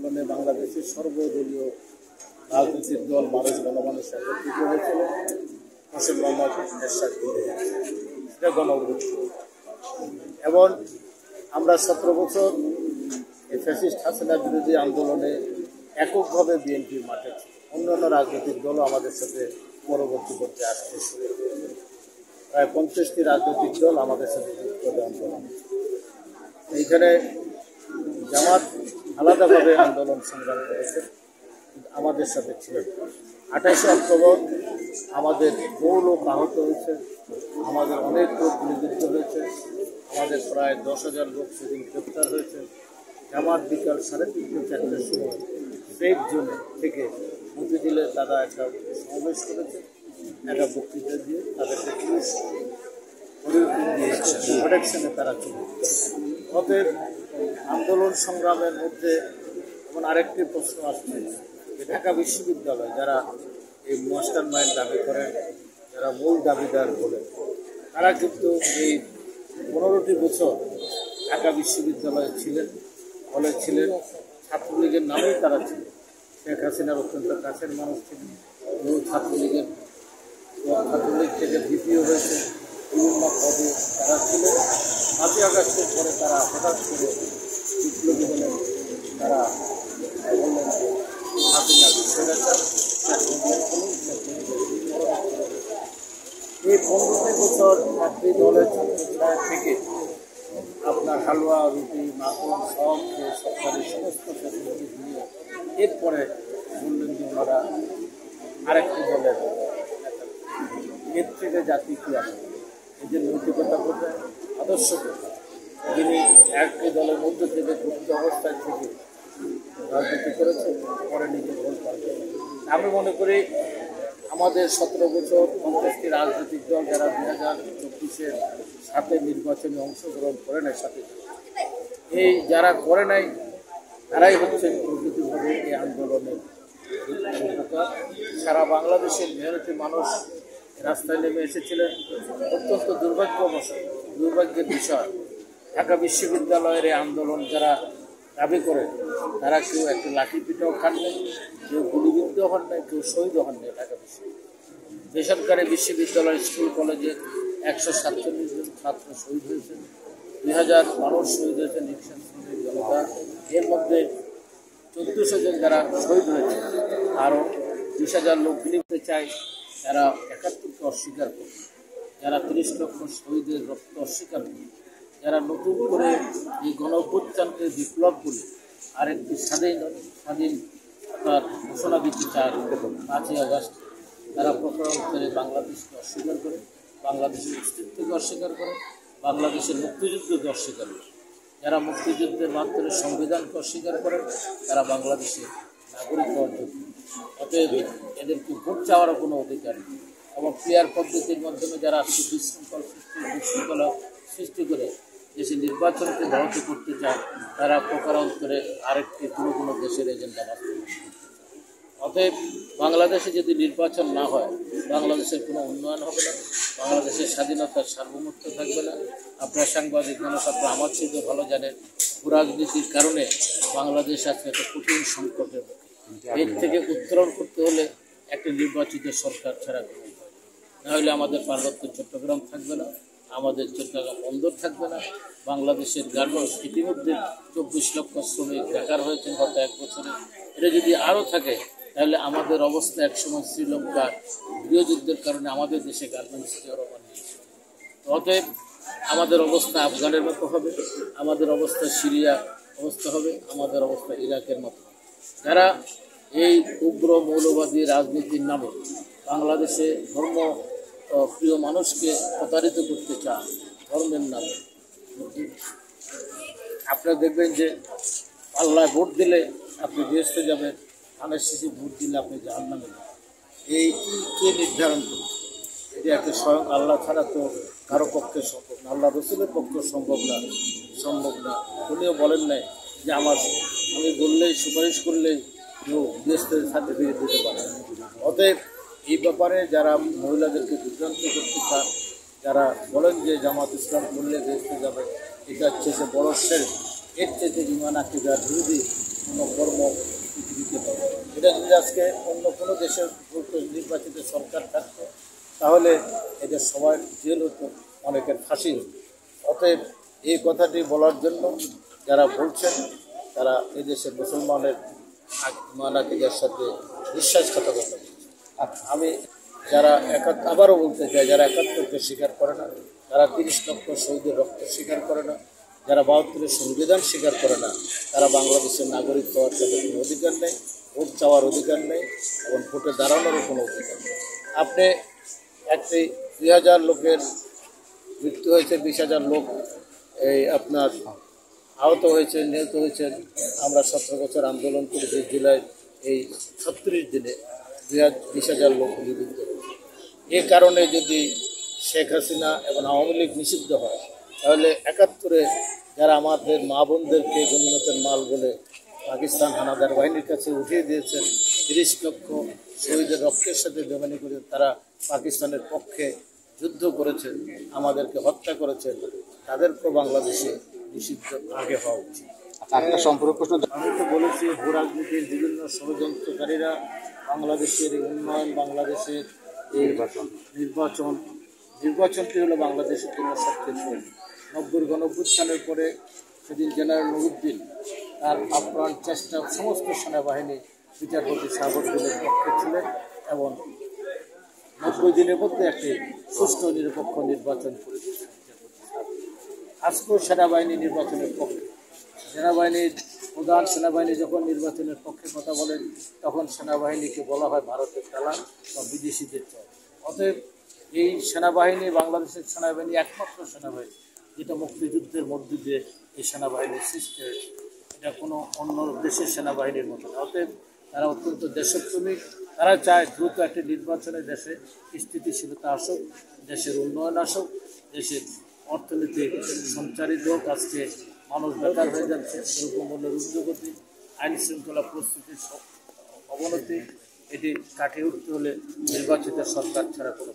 আন্দোলনে বাংলাদেশের সর্বদলীয় রাজনৈতিক দল মানুষ গণমানুষ একত্রিত হয়েছিল হোসেন মোহাম্মদ এরশাদ বিরোধী, এটা গণ অভ্যুত্থান। এবং আমরা 17 বছর এই ফ্যাসিস্ট হাসিনা বিরোধী আন্দোলনে এককভাবে বিএনপির মাঠে ছিল, অন্যান্য রাজনৈতিক দলও আমাদের সাথে পরবর্তী পর্যায়ে আসতে শুরু করেছে। প্রায় 50টি রাজনৈতিক দল আমাদের সাথে যুক্ত আন্দোলন। এইখানে জামাত আলাদাভাবে আন্দোলন সংগ্রাম করেছে, আমাদের সাথে ছিলেন। 28 অক্টোবর আমাদের বহু লোক আহত হয়েছে, আমাদের অনেক লোক গুলিবিদ্ধ হয়েছে, আমাদের প্রায় 10,000 লোক সেদিন গ্রেপ্তার হয়েছে। জামাত বিকাল 3:30-4টার সময় সেফ জোনে থেকে মতিঝিলে তারা একটা সমাবেশ করেছে, একটা বক্তৃতা দিয়ে তাদেরকে পুলিশ প্রোটেকশনে তারা চলে। অতএব আন্দোলন সংগ্রামের মধ্যে এমন আরেকটি প্রশ্ন আসছে যে ঢাকা বিশ্ববিদ্যালয় যারা এই মাস্টার মাইন্ড দাবি করেন, যারা মূল দাবিদার বলেন, তারা কিন্তু এই 15টি বছর ঢাকা বিশ্ববিদ্যালয়ে ছিলেন, হলে ছিলেন, ছাত্রলীগের নামেই তারা ছিলেন। শেখ হাসিনার অত্যন্ত কাছের মানুষ ছিলেন, ছাত্রলীগ থেকে দ্বিতীয় হয়েছে, বিভিন্ন পদে তারা ছিলেন। 5ই আগস্টের পরে তারা হঠাৎ করে বিপ্লবী হলেন, তারা বললেন যে হাসিনা স্বৈরাচার। এই 15টি বছর একটি দলের ছাত্রছায়া থেকে আপনার হালুয়া রুটি মাখন সব সরকারি সমস্ত ফ্যাসিলিটি নিয়ে এরপরে বললেন যে ওনারা আরেকটি দলের এর থেকে জাতি কি আসে, এই যে নৈতিকতা কোথায়, আদর্শ কোথায়, যিনি একটি দলের মধ্য থেকে গুপ্ত অবস্থায় থেকে রাজনীতি করেছে, পরে নিজে ভোট পাবে। আমি মনে করি আমাদের 17 বছর 50টি রাজনৈতিক দল যারা 2024-এর সাথে নির্বাচনে অংশগ্রহণ করে নাই, সাথে এই যারা করে নাই তারাই হচ্ছেন প্রকৃতিভাবে এই আন্দোলনের উপকার। সারা বাংলাদেশের মেহনতি মানুষ রাস্তায় নেমে এসেছিলেন। অত্যন্ত দুর্ভাগ্যের বিষয় ঢাকা বিশ্ববিদ্যালয়ের এই আন্দোলন যারা দাবি করে তারা কেউ একটা লাঠি পিটাও খান নাই, কেউ গুলিবিদ্ধ হন নাই, কেউ শহীদ হন নাই। ঢাকা বিশ্ববিদ্যালয় বেসরকারি বিশ্ববিদ্যালয় স্কুল কলেজে 147 জন ছাত্র শহীদ হয়েছেন, 2000 মানুষ শহীদ হয়েছেন নির্বাচন জনতা। এর মধ্যে 1400 জন যারা শহীদ হয়েছে, আরও 20,000 লোক গুলিতে চায়, যারা 71কে অস্বীকার করে, যারা 30 লক্ষ শহীদের রক্ত অস্বীকার করে, যারা নতুন করে এই গণ অভ্যুত্থানকে বিপ্লব বলে আরেকটি স্বাধীন তার ঘোষণা দিতে চায় 5ই আগস্ট, তারা প্রকরণ করে বাংলাদেশকে অস্বীকার করে, বাংলাদেশের অস্তিত্বকে অস্বীকার করে, বাংলাদেশের মুক্তিযুদ্ধকে অস্বীকার করে। যারা মুক্তিযুদ্ধের মাধ্যমে সংবিধানকে অস্বীকার করে তারা বাংলাদেশের নাগরিক হওয়ার যোগ্য। অতএব এদেরকে ভোট চাওয়ারও কোনো অধিকার নেই। এবং ক্লিয়ার পদ্ধতির মাধ্যমে যারা বিশৃঙ্খলা সৃষ্টি করে দেশের নির্বাচনকে ব্যাহত করতে চায়, তারা প্রকারণ করে আরেকটি কোনো দেশের এজেন্ডা বাস্তবায়ন করতে চায়। অতএব বাংলাদেশে যদি নির্বাচন না হয়, বাংলাদেশের কোনো উন্নয়ন হবে না, বাংলাদেশের স্বাধীনতার সার্বভৌমত্ব থাকবে না। আপনার সাংবাদিক মানুষ, আপনার আমার চেয়ে ভালো জানেন, রাজনীতির কারণে বাংলাদেশ আজকে একটা কঠিন সংকটের মুখে। এর থেকে উত্তরণ করতে হলে একটা নির্বাচিত সরকার ছাড়া না হলে আমাদের পার্বত্য চট্টগ্রাম থাকবে না, আমাদের চট্টগ্রাম বন্দর থাকবে না। বাংলাদেশের গার্মেন্টস ইতিমধ্যে 24 লক্ষ শ্রমিক বেকার হয়েছেন গত 1 বছরে। এটা যদি আরও থাকে তাহলে আমাদের অবস্থা একসময় শ্রীলঙ্কার গৃহযুদ্ধের কারণে আমাদের দেশে গার্মেন্টস চরমান নিয়েছে। অতএব আমাদের অবস্থা আফগানের মতো হবে, আমাদের অবস্থা সিরিয়া অবস্থা হবে, আমাদের অবস্থা ইরাকের মতো। যারা এই উগ্র মৌলবাদী রাজনীতির নামে বাংলাদেশে ধর্ম প্রিয় মানুষকে প্রতারিত করতে চান ধর্মের নামে, আপনারা দেখবেন যে আল্লাহ ভোট দিলে আপনি বেহেশতে যাবেন, ধানের শীষে ভোট দিলে আপনি জাহান্নামে যাবেন। এই কে নির্ধারণ করবে? এটি একটা স্বয়ং আল্লাহ ছাড়া তো কারো পক্ষে সম্ভব না, আল্লাহ রসুলের পক্ষে সম্ভব না। উনিও বলেন নাই যে আমি বললেই সুপারিশ করলেই কেউ বেহেশতের সাথে ফিরে দিতে পারে। অতএব এই ব্যাপারে যারা মহিলাদেরকে বিভ্রান্ত করতে চান, যারা বলেন যে জামাত ইসলাম করলে বেহেশতে যাবে, এটা হচ্ছে সে বড় শের। এর চেয়ে ইমান আকিদার বিরোধী কোনো কর্ম আজকে অন্য কোনো দেশের নির্বাচিত সরকার থাকতো তাহলে এদের সবাই জেল হতো, অনেকের ফাঁসি হতো। অতএব এই কথাটি বলার জন্য যারা বলছেন তারা এদেশের মুসলমানের মানাকিদের সাথে বিশ্বাসঘাতকতা করছে। আমি যারা আবারও বলতে চাই, যারা ৭১কে স্বীকার করে না, যারা ৩০ লক্ষ শহীদের রক্ত স্বীকার করে না, যারা ৭২-এর সংবিধান স্বীকার করে না, তারা বাংলাদেশের নাগরিক হওয়ার তাদের কোনো অধিকার নেই, ভোট চাওয়ার অধিকার নেই এবং ভোটে দাঁড়ানোরও কোনো অধিকার নেই। আপনি একটি ২,০০০ লোকের মৃত্যু হয়েছে, ২০,০০০ লোক এই আপনার আহত হয়েছে, নিহত হয়েছেন। আমরা ১৭ বছর আন্দোলন করেছি, জুলাই এই ৩৬ দিনে ২০,০০০ লোক নিযুক্ত হয়েছে। এ কারণে যদি শেখ হাসিনা এবং আওয়ামী লীগ নিষিদ্ধ হয় তাহলে ৭১-এ যারা আমাদের মা বোনদেরকে গণিমতের মাল বলে পাকিস্তান হানাদার বাহিনীর কাছে উঠিয়ে দিয়েছেন, ৩০ লক্ষ শহীদের রক্তের সাথে বেমানি করে তারা পাকিস্তানের পক্ষে যুদ্ধ করেছেন, আমাদেরকে হত্যা করেছেন, তাদেরকেও বাংলাদেশে নিষিদ্ধ আগে হওয়া উচিত। একটা সম্পর্ক আমি তো বলেছি, ভূ রাজনীতির বিভিন্ন ষড়যন্ত্রকারীরা বাংলাদেশের উন্নয়ন, বাংলাদেশের নির্বাচনটি হলো বাংলাদেশের জন্য সবচেয়ে প্রয়োজন। ৯০-এর গণঅভ্যুত্থানের পরে সেদিন জেনারেল নুরুদ্দিন তার আপ্রাণ চেষ্টা সমস্ত সেনাবাহিনী বিচারপতি শাহাবুদ্দিনের পক্ষে ছিলেন এবং ৯০ দিনের মধ্যে একটি সুষ্ঠু নিরপেক্ষ নির্বাচন করেছে। আজকেও সেনাবাহিনী নির্বাচনের পক্ষে, সেনাবাহিনীর প্রধান সেনাবাহিনী যখন নির্বাচনের পক্ষে কথা বলেন তখন সেনাবাহিনীকে বলা হয় ভারতের দালাল বা বিদেশিদের চল। অতএব এই সেনাবাহিনী বাংলাদেশের সেনাবাহিনী একমাত্র সেনাবাহিনী যেটা মুক্তিযুদ্ধের মধ্য দিয়ে এই সেনাবাহিনীর সৃষ্টি হয়েছে, এটা কোনো অন্য দেশের সেনাবাহিনীর মতো না। অতএব তারা অত্যন্ত দেশপ্রেমিক, তারা চায় দ্রুত একটি নির্বাচনে দেশে স্থিতিশীলতা আসুক, দেশের উন্নয়ন আসুক, দেশের অর্থনীতি সঞ্চারিত হোক। আজকে মানুষ বেকার হয়ে যাচ্ছে, দ্রব্যমূল্যের ঊর্ধ্বগতি, আইন শৃঙ্খলা পরিস্থিতির অবনতি, এটি কাটিয়ে উঠতে হলে নির্বাচিত সরকার ছাড়া কোনো